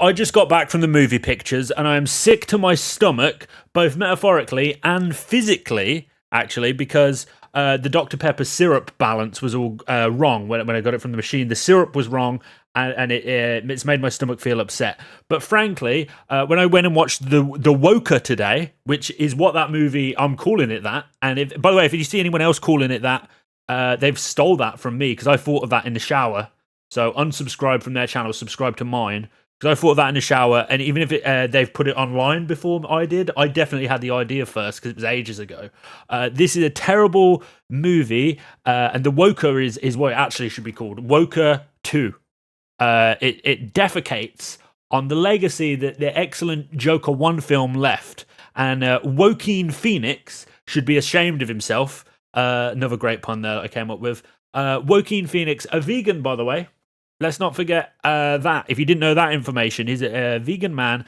I just got back from the movie pictures and I am sick to my stomach, both metaphorically and physically, actually, because the Dr. Pepper syrup balance was all wrong when I got it from the machine. The syrup was wrong, and it's made my stomach feel upset. But frankly, when I went and watched the Woker today, which is what that movie, I'm calling it that. And by the way, if you see anyone else calling it that, they've stole that from me because I thought of that in the shower. So unsubscribe from their channel, subscribe to mine. Because I thought of that in the shower, and even if they've put it online before I did, I definitely had the idea first because it was ages ago. This is a terrible movie, and the Woker is what it actually should be called. Woker 2. It defecates on the legacy that the excellent Joker 1 film left, and Joaquin Phoenix should be ashamed of himself. Another great pun there that I came up with. Joaquin Phoenix, a vegan, by the way. Let's not forget that. If you didn't know that information, he's a vegan man.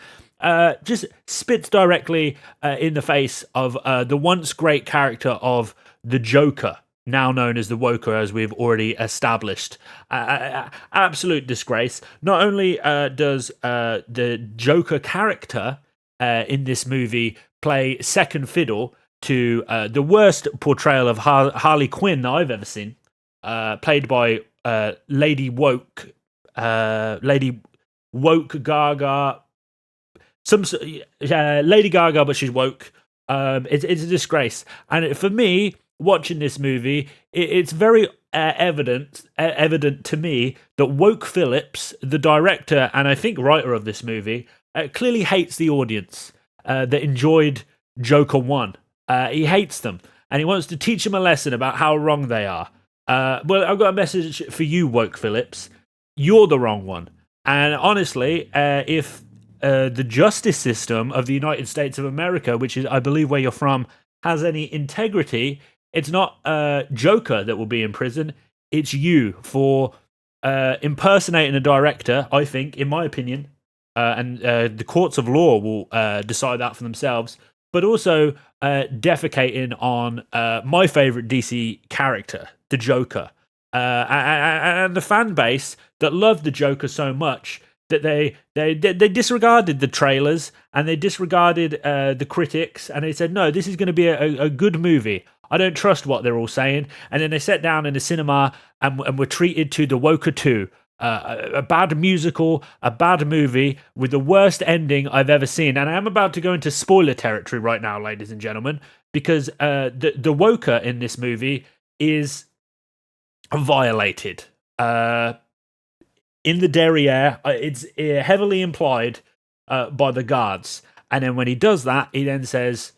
Just spits directly in the face of the once great character of the Joker, now known as the Woker, as we've already established. Absolute disgrace. Not only does the Joker character in this movie play second fiddle to the worst portrayal of Harley Quinn that I've ever seen, played by Lady Woke Gaga, Lady Gaga, but she's woke. It's a disgrace, and for me, watching this movie, it's very evident to me that Woke Phillips, the director and I think writer of this movie, clearly hates the audience that enjoyed Joker 1. He hates them, and he wants to teach them a lesson about how wrong they are. Well, I've got a message for you, Woke Phillips. You're the wrong one. And honestly, if the justice system of the United States of America, which is, I believe, where you're from, has any integrity, it's not Joker that will be in prison. It's you for impersonating a director, I think, in my opinion. And the courts of law will decide that for themselves. But also defecating on my favorite DC character, the Joker, and the fan base that loved the Joker so much that they disregarded the trailers and they disregarded the critics, and they said, no, this is going to be a good movie. I don't trust what they're all saying. And then they sat down in the cinema and were treated to the Woker 2. A bad musical, a bad movie with the worst ending I've ever seen. And I am about to go into spoiler territory right now, ladies and gentlemen, because the Woker in this movie is violated. In the derriere, it's heavily implied by the guards. And then when he does that, he then says,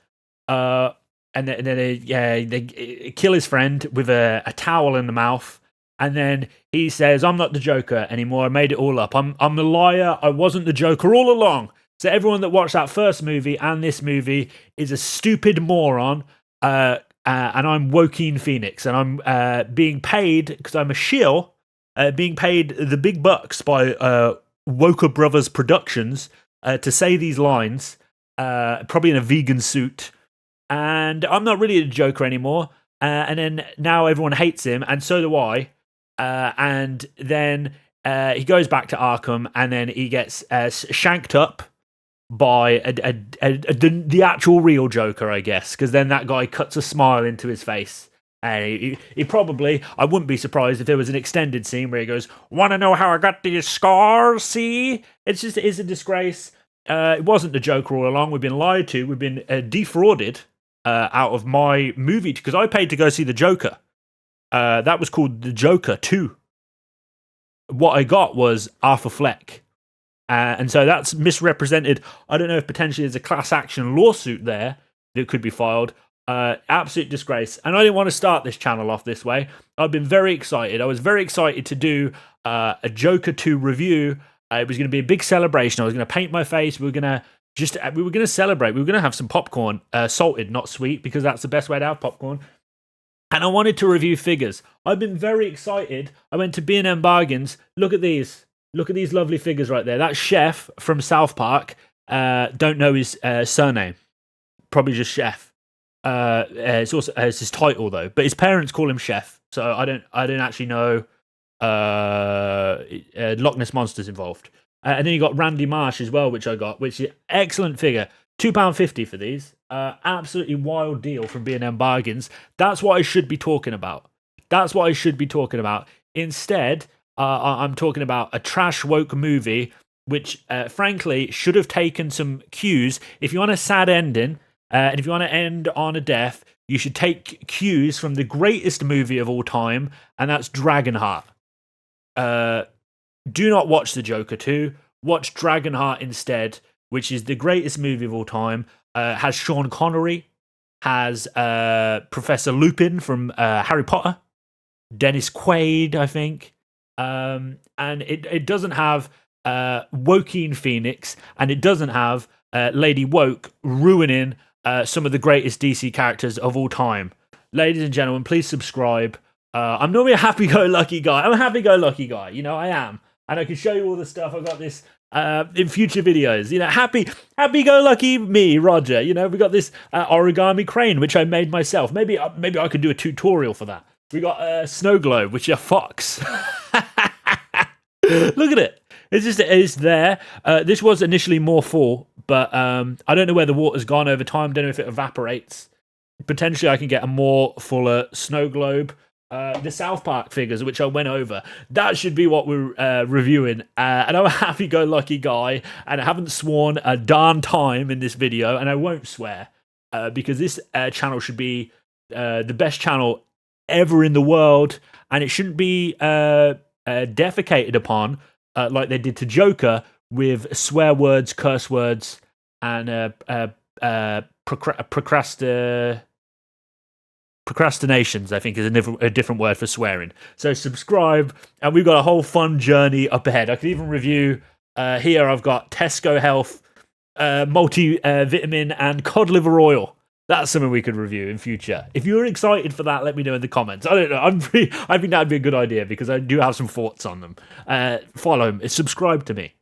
and then they kill his friend with a towel in the mouth. And then he says, I'm not the Joker anymore. I made it all up. I'm the liar. I wasn't the Joker all along. So everyone that watched that first movie and this movie is a stupid moron. And I'm Joaquin Phoenix. And I'm being paid, because I'm a shill, being paid the big bucks by Woker Brothers Productions to say these lines, probably in a vegan suit. And I'm not really the Joker anymore. And then now everyone hates him, and so do I. And then he goes back to Arkham, and then he gets shanked up by the actual real Joker, I guess, because then that guy cuts a smile into his face. And he probably, I wouldn't be surprised if there was an extended scene where he goes, want to know how I got these scars? See? It's a disgrace. It wasn't the Joker all along. We've been lied to. We've been defrauded out of my movie, because I paid to go see the Joker. That was called The Joker 2. What I got was Arthur Fleck. And so that's misrepresented. I don't know if potentially there's a class action lawsuit there that could be filed. Absolute disgrace. And I didn't want to start this channel off this way. I've been very excited. I was very excited to do a Joker 2 review. It was going to be a big celebration. I was going to paint my face. We were going to celebrate. We were going to have some popcorn, salted, not sweet, because that's the best way to have popcorn. And I wanted to review figures. I've been very excited. I went to B&M Bargains. Look at these. Look at these lovely figures right there. That's Chef from South Park. Don't know his surname. Probably just Chef. It's also it's his title though. But his parents call him Chef. So I don't actually know Loch Ness Monster's involved. And then you got Randy Marsh as well, which I got, which is excellent figure. £2.50 for these. Absolutely wild deal from B&M Bargains. That's what I should be talking about. That's what I should be talking about. Instead, I'm talking about a trash woke movie, which frankly should have taken some cues. If you want a sad ending, and if you want to end on a death, you should take cues from the greatest movie of all time, and that's Dragonheart. Do not watch The Joker 2. Watch Dragonheart instead, which is the greatest movie of all time. Has Sean Connery, has Professor Lupin from Harry Potter, Dennis Quaid, I think. And it doesn't have Joaquin Phoenix, and it doesn't have Lady Woke ruining some of the greatest DC characters of all time. Ladies and gentlemen, please subscribe. I'm normally a happy-go-lucky guy. I'm a happy-go-lucky guy. You know, I am. And I can show you all the stuff. I got this in future videos. You know, happy-go-lucky me, Roger. You know, we got this origami crane, which I made myself. Maybe I could do a tutorial for that. We got a snow globe, which is a fox. Look at it. It's there. This was initially more full, but I don't know where the water's gone over time. Don't know if it evaporates. Potentially, I can get a more fuller snow globe. The South Park figures, which I went over, that should be what we're reviewing. And I'm a happy-go-lucky guy, and I haven't sworn a darn time in this video, and I won't swear, because this channel should be the best channel ever in the world, and it shouldn't be defecated upon like they did to Joker with swear words, curse words, and procrastinations, I think, is a different word for swearing. So subscribe, and we've got a whole fun journey up ahead. I could even review, here I've got Tesco Health, multivitamin, and cod liver oil. That's something we could review in future. If you're excited for that, let me know in the comments. I don't know. I think that'd be a good idea because I do have some thoughts on them. Follow them. Subscribe to me.